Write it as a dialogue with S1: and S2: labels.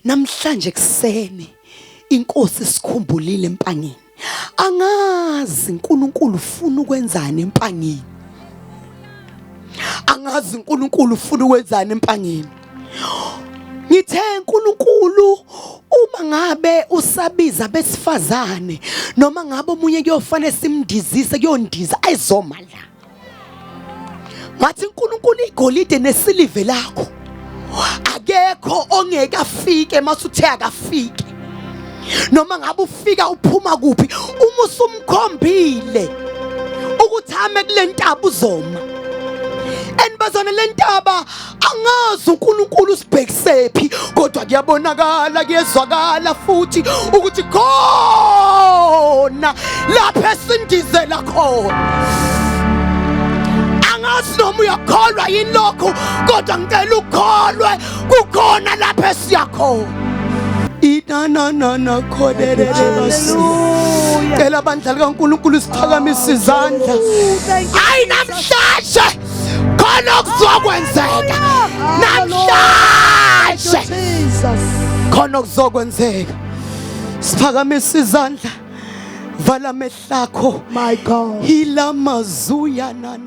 S1: namhlanje kuseni inkosi sikhumbulile empangeni. Angazi uNkulunkulu ufuna ukwenzani empangeni. Angazi uNkulunkulu ufuna ukwenzani empangeni. Ngithe uNkulunkulu uma ngabe usabiza abesifazane noma ngabe omunye kuyofanele simndizise kuyondiza ayizoma la. Ngathi uNkulunkulu igolide nesilive lakho akekho ongeke afike masuthe akafike. Noma ngabe ufika uphuma kuphi uma usumkhombile ukuthi ame kule ntaba uzoma. Enibazana le ntaba angazi uNkulunkulu usibhekisephi kodwa kuyabonakala kuyezwakala futhi ukuthi khona lapha esindizela khona. Angazi noma uyakholwa yini lokho kodwa ngicela ukholwe kukhona lapha esiyakhona. Inana kholele basi. Cela abandlali kaNkulunkulu siphakamise izandla. Hayi namhlanje khona kuzokwenzeka. Namhlanje khona kuzokwenzeka. Siphakamise izandla. Vala amehlo akho.
S2: My God.
S1: Hila mazuya na.